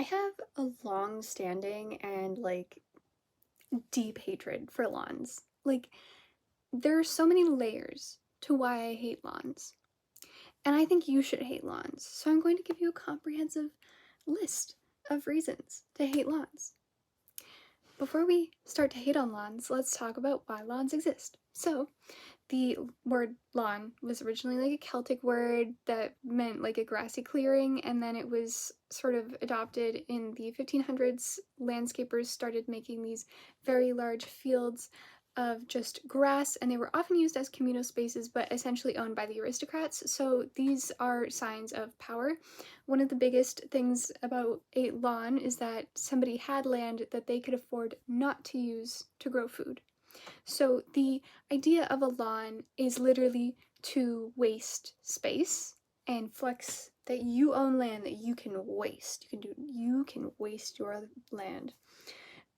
I have a long-standing and deep hatred for lawns. There are so many layers to why I hate lawns. And I think you should hate lawns. So I'm going to give you a comprehensive list of reasons to hate lawns. Before we start to hate on lawns, let's talk about why lawns exist. So, the word lawn was originally like a Celtic word that meant like a grassy clearing, and then it was sort of adopted in the 1500s. Landscapers started making these very large fields of just grass, and they were often used as communal spaces but essentially owned by the aristocrats. So these are signs of power. One of the biggest things about a lawn is that somebody had land that they could afford not to use to grow food. So the idea of a lawn is literally to waste space and flex that you own land that you can waste. You can waste your land.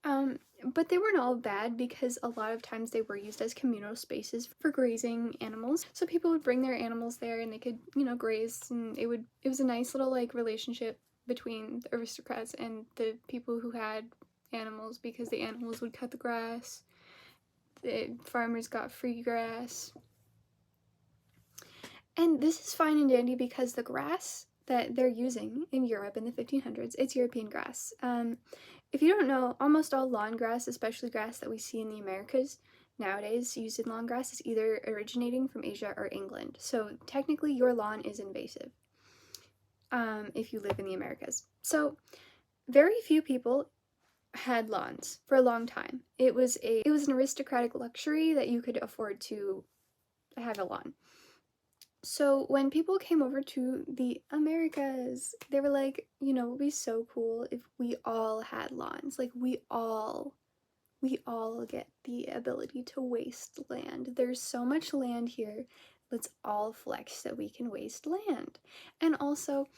But they weren't all bad because a lot of times they were used as communal spaces for grazing animals. So people would bring their animals there and they could, graze, and it was a nice little like relationship between the aristocrats and the people who had animals, because the animals would cut the grass, the farmers got free grass. And this is fine and dandy because the grass that they're using in Europe in the 1500s, it's European grass. If you don't know, almost all lawn grass, especially grass that we see in the Americas nowadays used in lawn grass, is either originating from Asia or England. So technically your lawn is invasive if you live in the Americas. So very few people had lawns for a long time. It was an aristocratic luxury that you could afford to have a lawn. So when people came over to the Americas, they were like, it would be so cool if we all had lawns. Like we all get the ability to waste land. There's so much land here. Let's all flex that we can waste land. And also,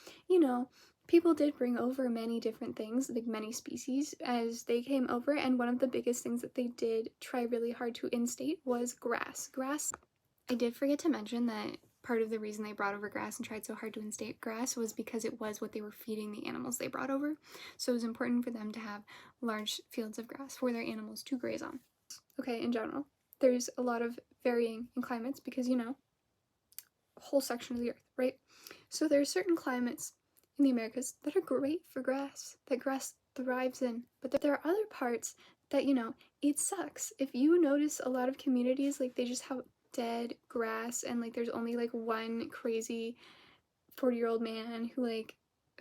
people did bring over many different things, like many species, as they came over, and one of the biggest things that they did try really hard to instate was grass. I did forget to mention that part of the reason they brought over grass and tried so hard to instate grass was because it was what they were feeding the animals they brought over. So it was important for them to have large fields of grass for their animals to graze on. Okay, in general, there's a lot of varying in climates because, a whole section of the earth, right? So there are certain climates in the Americas that are great for grass, that grass thrives in, but there are other parts that, it sucks. If you notice a lot of communities, like they just have dead grass and like there's only like one crazy 40-year-old man who like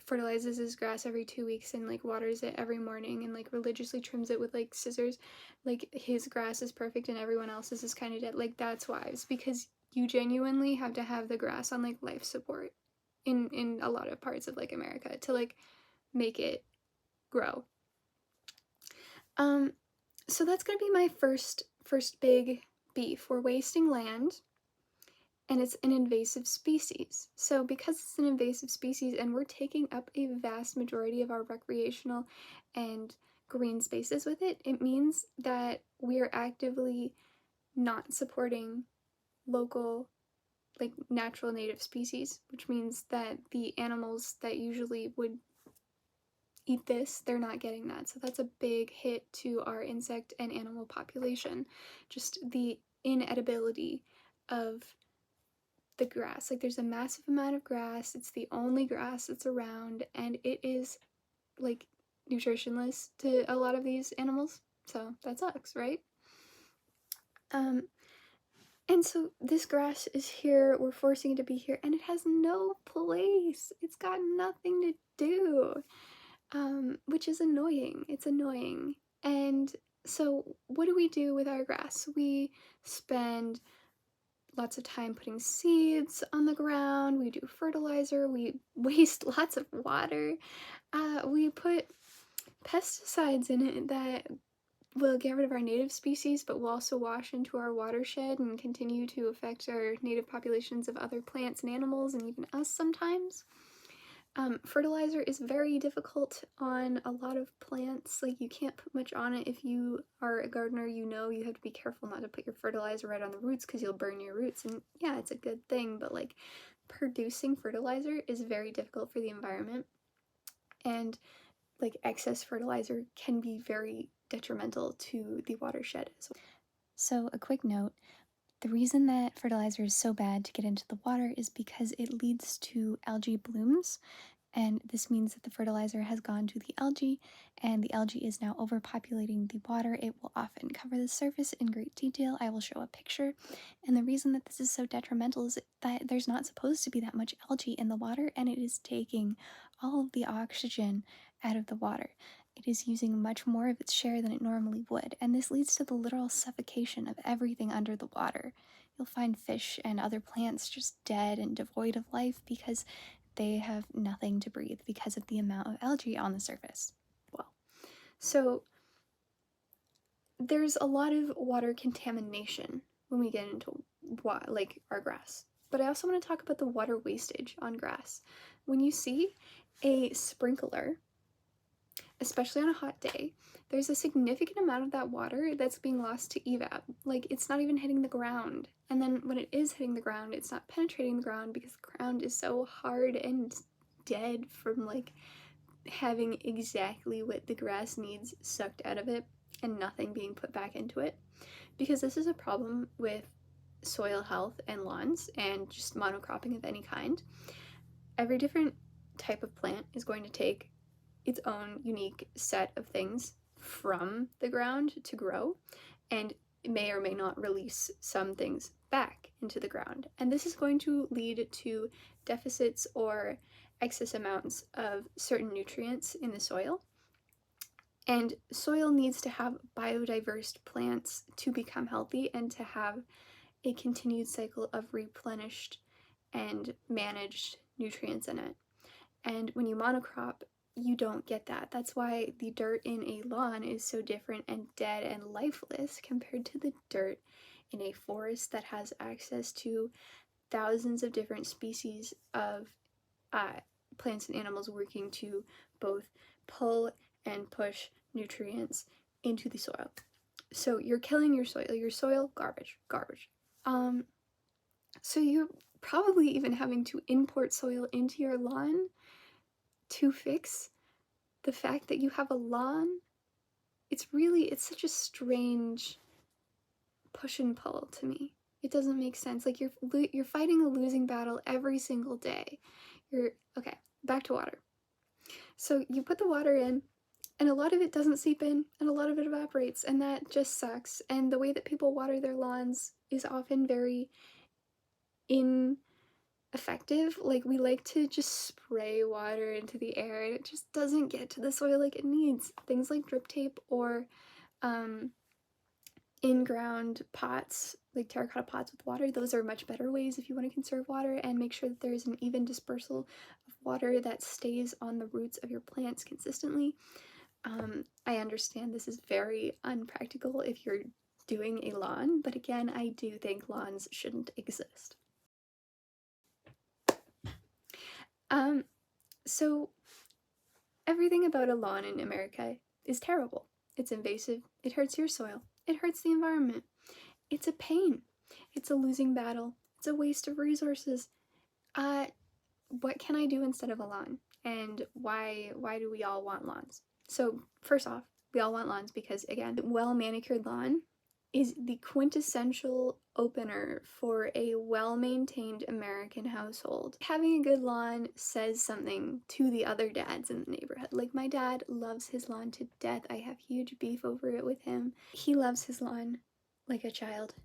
fertilizes his grass every 2 weeks and like waters it every morning and like religiously trims it with like scissors. Like his grass is perfect and everyone else's is kind of dead. Like that's why. It's because you genuinely have to have the grass on like life support in a lot of parts of like America to like make it grow. So that's gonna be my first big beef. We're wasting land, and it's an invasive species. So because it's an invasive species and we're taking up a vast majority of our recreational and green spaces with it, it means that we are actively not supporting local, like natural native species, which means that the animals that usually would eat this, they're not getting that. So that's a big hit to our insect and animal population. Just the inedibility of the grass. Like there's a massive amount of grass. It's the only grass that's around, and it is like nutritionless to a lot of these animals. So that sucks, right? And so this grass is here, we're forcing it to be here, and it has no place. It's got nothing to do. Which is annoying. It's annoying. And so what do we do with our grass? We spend lots of time putting seeds on the ground, we do fertilizer, we waste lots of water, we put pesticides in it that will get rid of our native species but will also wash into our watershed and continue to affect our native populations of other plants and animals and even us sometimes. Fertilizer is very difficult on a lot of plants. Like you can't put much on it. If you are a gardener, you have to be careful not to put your fertilizer right on the roots because you'll burn your roots. And yeah, it's a good thing, but like producing fertilizer is very difficult for the environment. And like excess fertilizer can be very detrimental to the watershed as well. So, a quick note, the reason that fertilizer is so bad to get into the water is because it leads to algae blooms, and this means that the fertilizer has gone to the algae, and the algae is now overpopulating the water. It will often cover the surface in great detail. I will show a picture. And the reason that this is so detrimental is that there's not supposed to be that much algae in the water, and it is taking all of the oxygen out of the water. It is using much more of its share than it normally would, and this leads to the literal suffocation of everything under the water. You'll find fish and other plants just dead and devoid of life because they have nothing to breathe because of the amount of algae on the surface. Well, so there's a lot of water contamination when we get into like our grass. But I also want to talk about the water wastage on grass. When you see a sprinkler, especially on a hot day, there's a significant amount of that water that's being lost to evap. Like, it's not even hitting the ground. And then when it is hitting the ground, it's not penetrating the ground because the ground is so hard and dead from like having exactly what the grass needs sucked out of it and nothing being put back into it. Because this is a problem with soil health and lawns and just monocropping of any kind. Every different type of plant is going to take its own unique set of things from the ground to grow, and it may or may not release some things back into the ground. And this is going to lead to deficits or excess amounts of certain nutrients in the soil. And soil needs to have biodiverse plants to become healthy and to have a continued cycle of replenished and managed nutrients in it. And when you monocrop, you don't get that. That's why the dirt in a lawn is so different and dead and lifeless compared to the dirt in a forest that has access to thousands of different species of plants and animals working to both pull and push nutrients into the soil. So you're killing your soil. Your soil, garbage, garbage. So you're probably even having to import soil into your lawn to fix the fact that you have a lawn. It's such a strange push and pull to me. It doesn't make sense. Like, you're fighting a losing battle every single day. Okay, back to water. So you put the water in, and a lot of it doesn't seep in, and a lot of it evaporates, and that just sucks. And the way that people water their lawns is often very ineffective. Like, we like to just spray water into the air, and it just doesn't get to the soil like it needs. Things like drip tape or in-ground pots, like terracotta pots with water, those are much better ways if you want to conserve water and make sure that there is an even dispersal of water that stays on the roots of your plants consistently. I understand this is very unpractical if you're doing a lawn, but again, I do think lawns shouldn't exist. So everything about a lawn in America is terrible. It's invasive, it hurts your soil, it hurts the environment. It's a pain. It's a losing battle. It's a waste of resources. What can I do instead of a lawn? And why do we all want lawns? So first off, we all want lawns because, again, well-manicured lawn is the quintessential opener for a well-maintained American household. Having a good lawn says something to the other dads in the neighborhood. Like, my dad loves his lawn to death. I have huge beef over it with him. He loves his lawn like a child.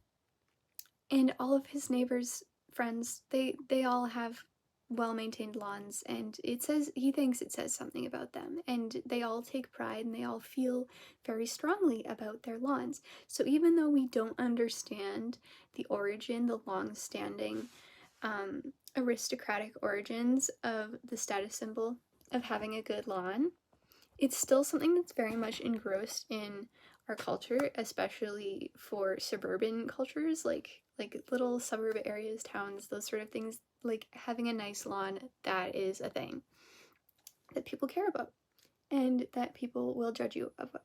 And all of his neighbors, friends, they all have well-maintained lawns, and he thinks it says something about them, and they all take pride and they all feel very strongly about their lawns. So even though we don't understand the long-standing aristocratic origins of the status symbol of having a good lawn, it's still something that's very much engrossed in our culture, especially for suburban cultures, like little suburb areas, towns, those sort of things. Like, having a nice lawn, that is a thing that people care about and that people will judge you about.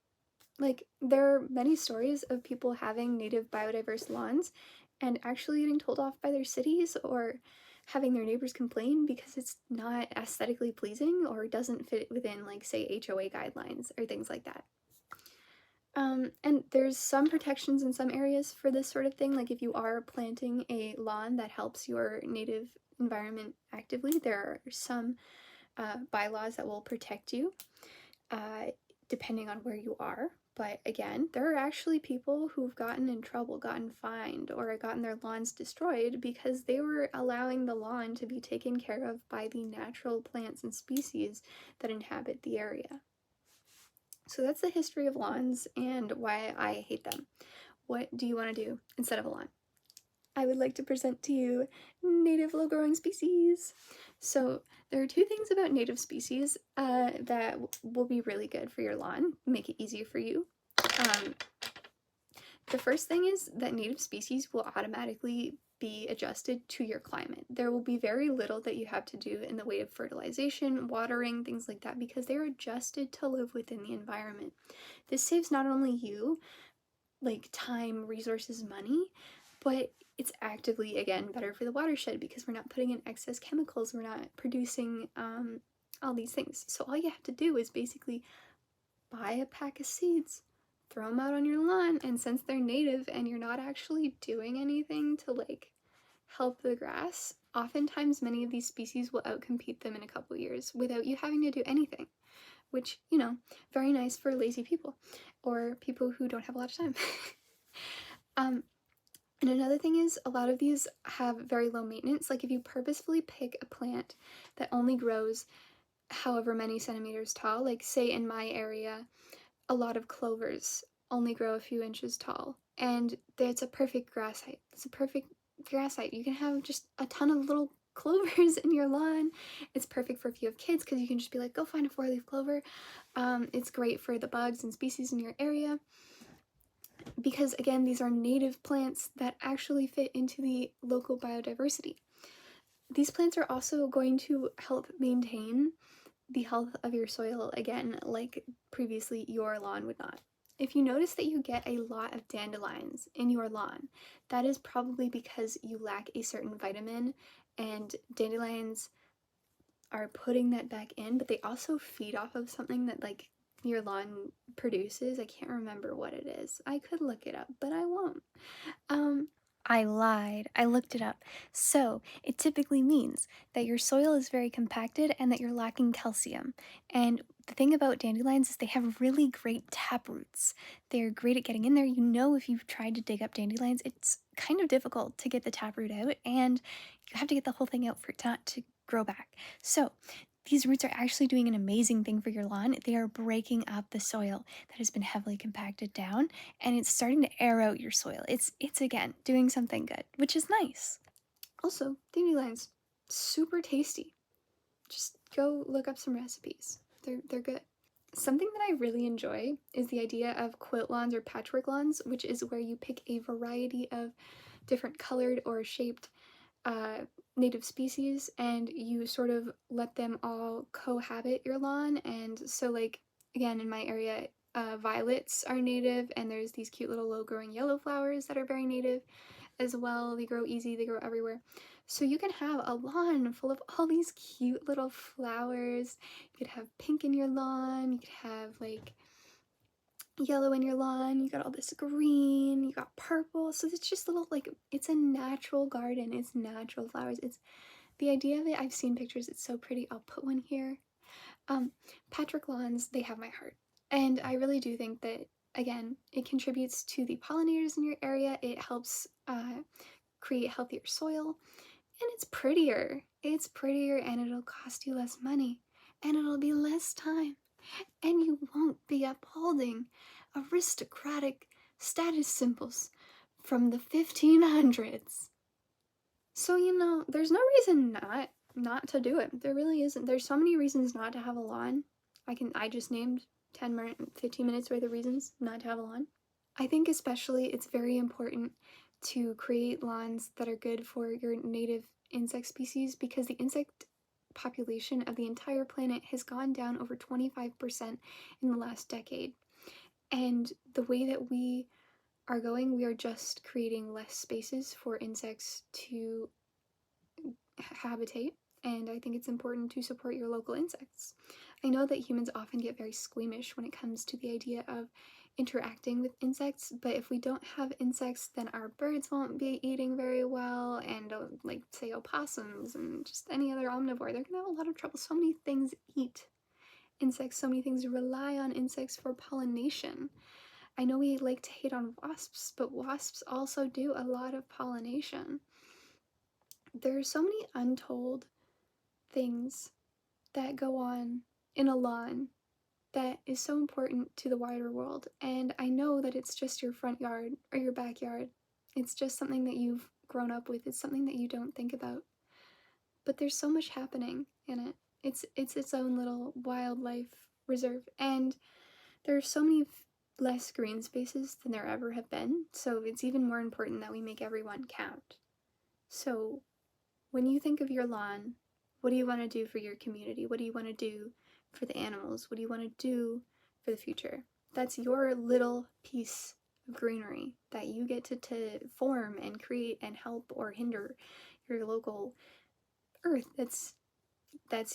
Like, there are many stories of people having native biodiverse lawns and actually getting told off by their cities or having their neighbors complain because it's not aesthetically pleasing or doesn't fit within, like, say, HOA guidelines or things like that. And there's some protections in some areas for this sort of thing. Like if you are planting a lawn that helps your native environment actively, there are some bylaws that will protect you uh, depending on where you are. But again, there are actually people who've gotten in trouble, gotten fined, or gotten their lawns destroyed because they were allowing the lawn to be taken care of by the natural plants and species that inhabit the area. So that's the history of lawns and why I hate them. What do you want to do instead of a lawn? I would like to present to you native low-growing species. So there are two things about native species that will be really good for your lawn, make it easier for you. The first thing is that native species will automatically be adjusted to your climate. There will be very little that you have to do in the way of fertilization, watering, things like that, because they're adjusted to live within the environment. This saves not only you, like time, resources, money, but it's actively, again, better for the watershed because we're not putting in excess chemicals, we're not producing all these things. So all you have to do is basically buy a pack of seeds, throw them out on your lawn, and since they're native and you're not actually doing anything to like help the grass, oftentimes many of these species will outcompete them in a couple years without you having to do anything, which, you know, very nice for lazy people or people who don't have a lot of time. And another thing is a lot of these have very low maintenance. Like if you purposefully pick a plant that only grows however many centimeters tall, like say in my area, a lot of clovers only grow a few inches tall, and it's a perfect grass height. It's a perfect grass height. You can have just a ton of little clovers in your lawn. It's perfect for if you have kids because you can just be like, go find a four-leaf clover. It's great for the bugs and species in your area because, again, these are native plants that actually fit into the local biodiversity. These plants are also going to help maintain the health of your soil, again, like previously your lawn would not. If you notice that you get a lot of dandelions in your lawn, that is probably because you lack a certain vitamin, and dandelions are putting that back in, but they also feed off of something that like your lawn produces. I can't remember what it is. I could look it up, but I won't. Um, I lied. I looked it up. So, it typically means that your soil is very compacted and that you're lacking calcium. And the thing about dandelions is they have really great tap roots. They're great at getting in there. You know, if you've tried to dig up dandelions, it's kind of difficult to get the tap root out, and you have to get the whole thing out for it not to grow back. So, these roots are actually doing an amazing thing for your lawn. They are breaking up the soil that has been heavily compacted down, and it's starting to air out your soil. It's again doing something good, which is nice. Also, dandelions, super tasty. Just go look up some recipes. They're good. Something that I really enjoy is the idea of quilt lawns or patchwork lawns, which is where you pick a variety of different colored or shaped uh, native species and you sort of let them all cohabit your lawn. And so, like, again, in my area, violets are native, and there's these cute little low growing yellow flowers that are very native as well. They grow easy, they grow everywhere. So you can have a lawn full of all these cute little flowers. You could have pink in your lawn, you could have like yellow in your lawn, you got all this green, you got purple. So it's just little, like, it's a natural garden, it's natural flowers. It's the idea of it. I've seen pictures, it's so pretty. I'll put one here. Patchwork lawns, they have my heart. And I really do think that, again, it contributes to the pollinators in your area. It helps create healthier soil, and it's prettier. It's prettier, and it'll cost you less money, and it'll be less time, and you won't be upholding aristocratic status symbols from the 1500s. So, you know, there's no reason not to do it. There really isn't. There's so many reasons not to have a lawn. I just named 15 minutes worth of reasons not to have a lawn. I think especially it's very important to create lawns that are good for your native insect species because the insect population of the entire planet has gone down over 25% in the last decade. And the way that we are going, we are just creating less spaces for insects to habitat, and I think it's important to support your local insects. I know that humans often get very squeamish when it comes to the idea of interacting with insects, but if we don't have insects, then our birds won't be eating very well, and like, say, opossums and just any other omnivore, they're gonna have a lot of trouble. So many things eat insects, so many things rely on insects for pollination. I know we like to hate on wasps, but wasps also do a lot of pollination. There are so many untold things that go on in a lawn that is so important to the wider world. And I know that it's just your front yard or your backyard. It's just something that you've grown up with. It's something that you don't think about. But there's so much happening in it. It's its own little wildlife reserve. And there are so many less green spaces than there ever have been. So it's even more important that we make everyone count. So when you think of your lawn, what do you want to do for your community? What do you want to do for the animals? What do you want to do for the future? That's your little piece of greenery that you get to form and create and help or hinder your local earth. That's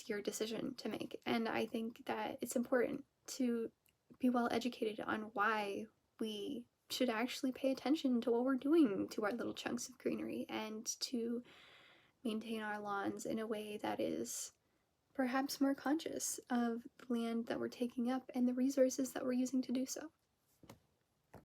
your decision to make. And I think that it's important to be well educated on why we should actually pay attention to what we're doing to our little chunks of greenery and to maintain our lawns in a way that is perhaps more conscious of the land that we're taking up and the resources that we're using to do so.